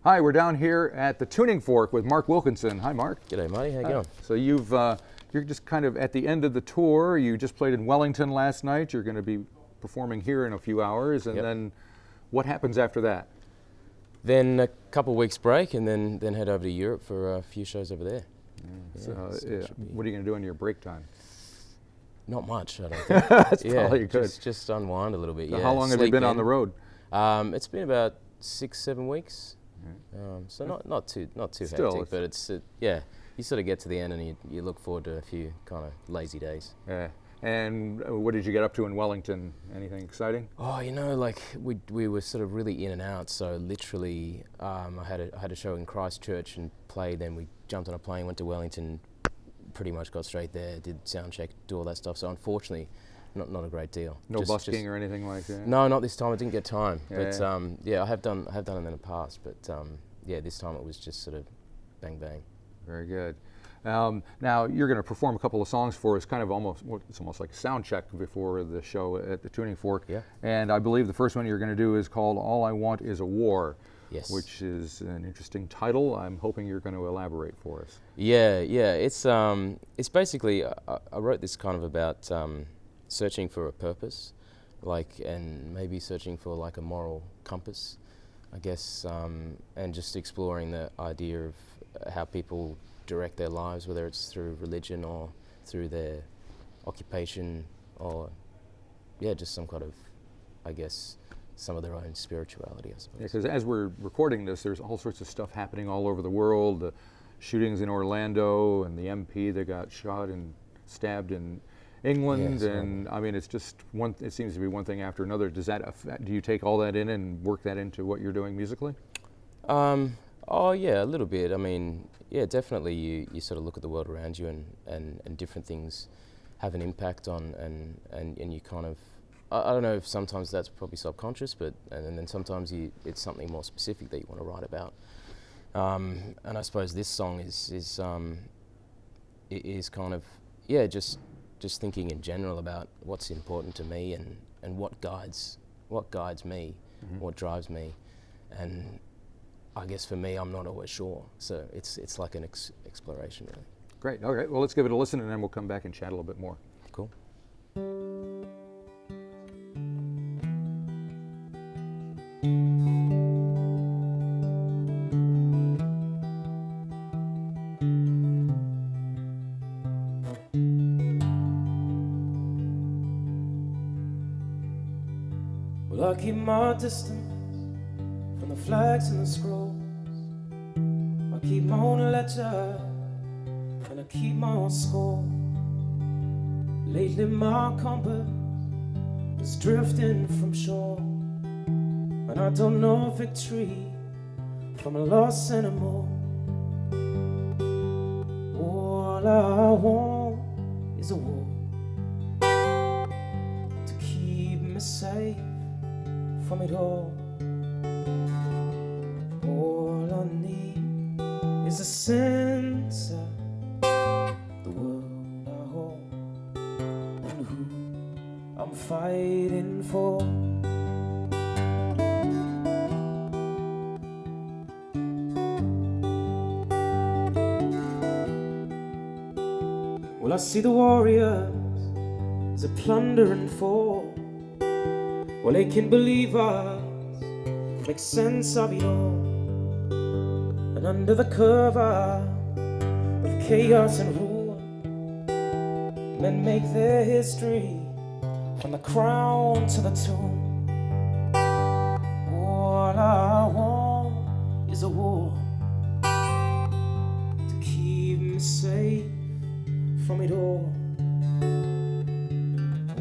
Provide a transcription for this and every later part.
Hi, we're down here at the Tuning Fork with Mark Wilkinson. Hi, Mark. G'day, Marty. How you going? So you're just kind of at the end of the tour. You just played in Wellington last night. You're going to be performing here in a few hours, and then what happens after that? Then a couple of weeks break, and then head over to Europe for a few shows over there. What are you going to do in your break time? Not much, I don't think. That's probably good. Just unwind a little bit. So how long have you been on the road? It's been about 6-7 weeks. So not too Still, hectic, but it's you sort of get to the end and you look forward to a few kind of lazy days. Yeah. And what did you get up to in Wellington? Anything exciting? Oh, like we were sort of really in and out. So literally, I had a show in Christchurch and played. Then we jumped on a plane, went to Wellington, pretty much got straight there, did sound check, do all that stuff. So unfortunately, not a great deal. No busking or anything like that? No, not this time. I didn't get time. Yeah. But I have done it in the past. But this time it was just sort of bang bang. Very good. Now you're going to perform a couple of songs for us. It's almost like a sound check before the show at the Tuning Fork. Yeah. And I believe the first one you're going to do is called "All I Want Is a War." Yes. Which is an interesting title. I'm hoping you're going to elaborate for us. Yeah. It's basically I wrote this kind of about searching for a purpose, and maybe searching for like a moral compass, I guess, and just exploring the idea of how people direct their lives, whether it's through religion or through their occupation or just some kind of, I guess, some of their own spirituality, I suppose. Yeah, because as we're recording this, there's all sorts of stuff happening all over the world. The shootings in Orlando and the MP that got shot and stabbed in England, and I mean, it's just it seems to be one thing after another. Does that affect, do you take all that in and work that into what you're doing musically? Oh yeah, a little bit. I mean, yeah, definitely. You sort of look at the world around you, and different things have an impact on, and you kind of, I don't know if sometimes that's probably subconscious, but and then sometimes it's something more specific that you want to write about. And I suppose this song is kind of just thinking in general about what's important to me and what guides me, what drives me, and I guess for me, I'm not always sure. So it's like an exploration, really. Great. Okay. Well, let's give it a listen, and then we'll come back and chat a little bit more. Cool. Well, I keep my distance from the flags and the scrolls. I keep my own ledger and I keep my own score. Lately my compass is drifting from shore, and I don't know victory from a loss anymore. All I want is a war to keep me safe from it all. All I need is a sense of the world I hold and who I'm fighting for. Well, I see the warriors as a plundering foe. Well, they can believe us, make sense of it all. And under the cover of chaos and ruin, men make their history from the crown to the tomb. All I want is a war to keep me safe from it all.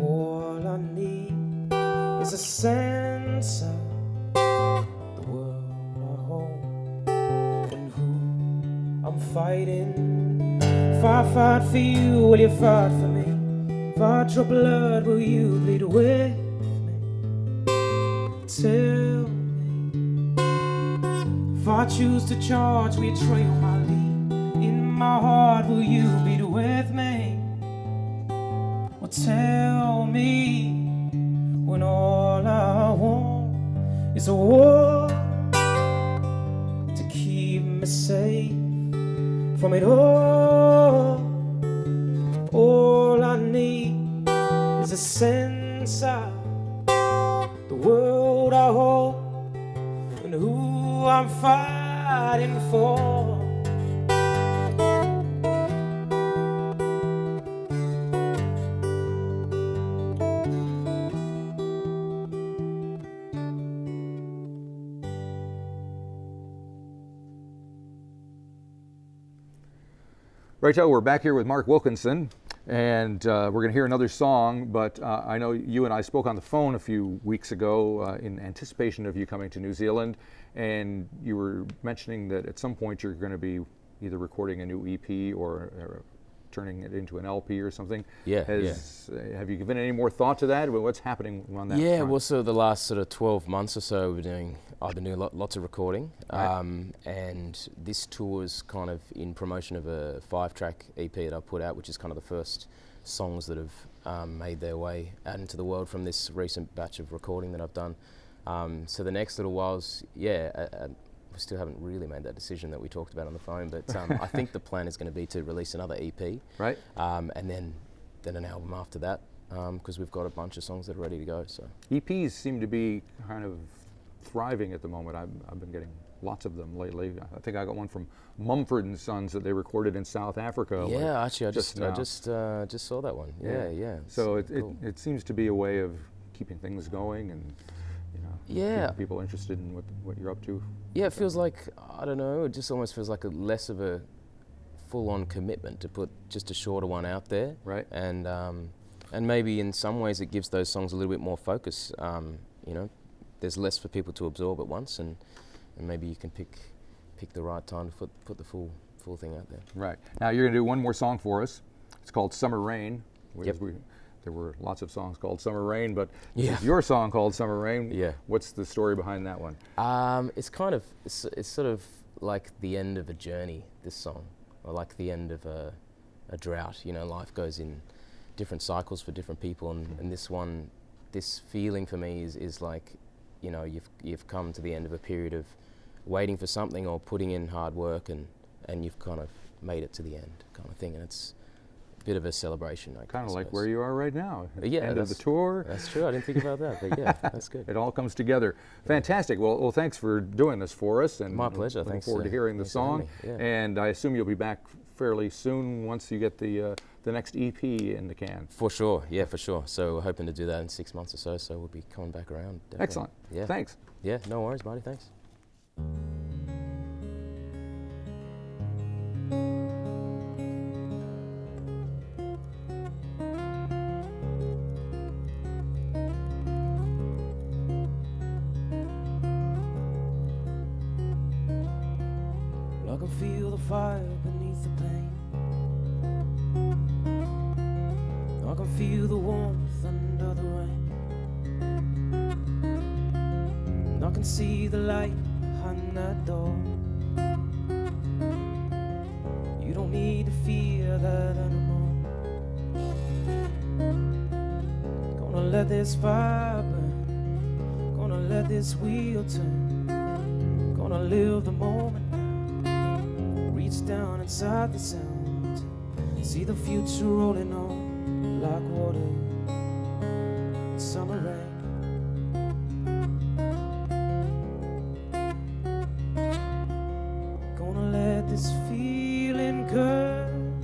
All I need is a sense of the world I hold and who I'm fighting. If I fight for you, will you fight for me? If I draw blood, will you bleed with me? Tell me. If I choose to charge, will you trail my lead? In my heart, will you bleed with me? Well, tell me. When all I want is a war to safe from it all. All I need is a sense of the world I hold and who I'm fighting for. Right, Joe, we're back here with Mark Wilkinson, and we're going to hear another song, but I know you and I spoke on the phone a few weeks ago in anticipation of you coming to New Zealand, and you were mentioning that at some point you're going to be either recording a new EP or turning it into an LP or something. Yeah, Have you given any more thought to that? What's happening on that Yeah, front? well, so the last sort of 12 months or so, I've been doing lots of recording, Right. and this tour is kind of in promotion of a 5-track EP that I put out, which is kind of the first songs that have made their way out into the world from this recent batch of recording that I've done. So the next little whiles, we still haven't really made that decision that we talked about on the phone, but I think the plan is going to be to release another EP, Right. and then an album after that, because we've got a bunch of songs that are ready to go. So EPs seem to be kind of thriving at the moment. I've been getting lots of them lately. I think I got one from Mumford and Sons that they recorded in South Africa. yeah, actually, I just just saw that one. Yeah. So It's cool. it seems to be a way of keeping things going and Yeah. keeping people interested in what you're up to. Yeah, it feels like, I don't know, it just almost feels like less of a full-on commitment to put just a shorter one out there. Right. And maybe in some ways it gives those songs a little bit more focus. There's less for people to absorb at once, and maybe you can pick the right time to put the full thing out there. Right. Now you're going to do one more song for us. It's called Summer Rain. Yep. There were lots of songs called Summer Rain, but this Yeah. is your song called Summer Rain. Yeah. What's the story behind that one? It's sort of like the end of a journey, this song, or like the end of a drought. Life goes in different cycles for different people, and this feeling for me is like, you've come to the end of a period of waiting for something or putting in hard work, and you've kind of made it to the end, kind of thing, and it's a bit of a celebration. Kind of like where you are right now. Yeah, End of the tour. That's true. I didn't think about that, but yeah, that's good. It all comes together. Fantastic. Well, thanks for doing this for us. And My pleasure. Looking Thanks, forward to hearing the thanks for having song. me. Yeah. And I assume you'll be back fairly soon once you get the next EP in the can. For sure, yeah, for sure. So we're hoping to do that in 6 months or so. So we'll be coming back around. Definitely. Excellent. Yeah. Thanks. Yeah. No worries, Marty. Thanks. I can feel the fire beneath the pain. I can feel the warmth under the rain. And I can see the light behind that door. You don't need to fear that anymore. Gonna let this fire burn. Gonna let this wheel turn. Gonna live the moment. Reach down inside the sound. See the future rolling on like water. Summer rain. Gonna let this feeling come.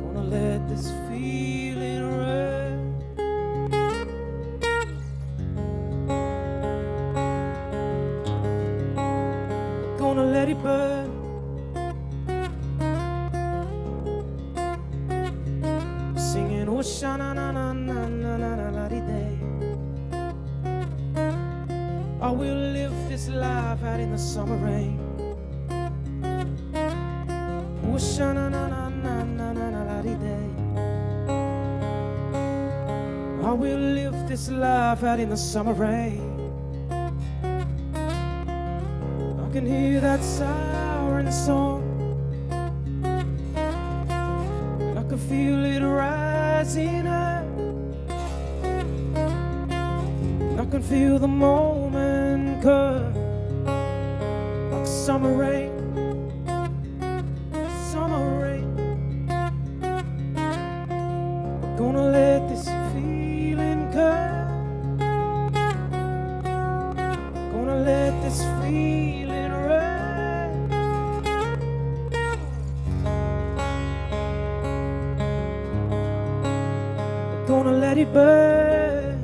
Gonna let this feeling run. Gonna let it burn. Singing oh shana na na na na na na la di day. I will live this life out in the summer rain. Oh shana na na na na na na la di day. I will live this life out in the summer rain. I can hear that siren song, and I can feel it rising up, and I can feel the moment come like summer rain, summer rain. We're gonna let this feeling come. Gonna let this feeling run. We're gonna let it burn.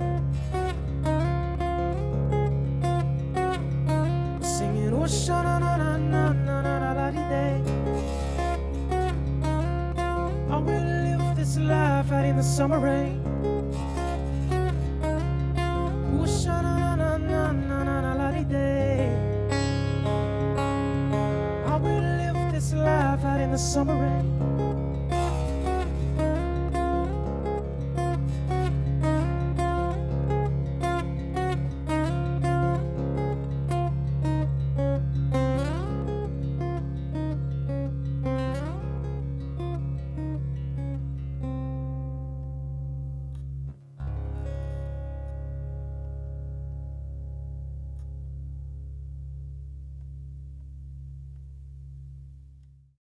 Singing, oh, sha-na-na-na-na-na-na-na-na-na-na-na-na-na. I will live this life out in the summer rain. Oh, sha-na-na-na-na-na-na-na-na-na-na. I will live this life out in the summer rain.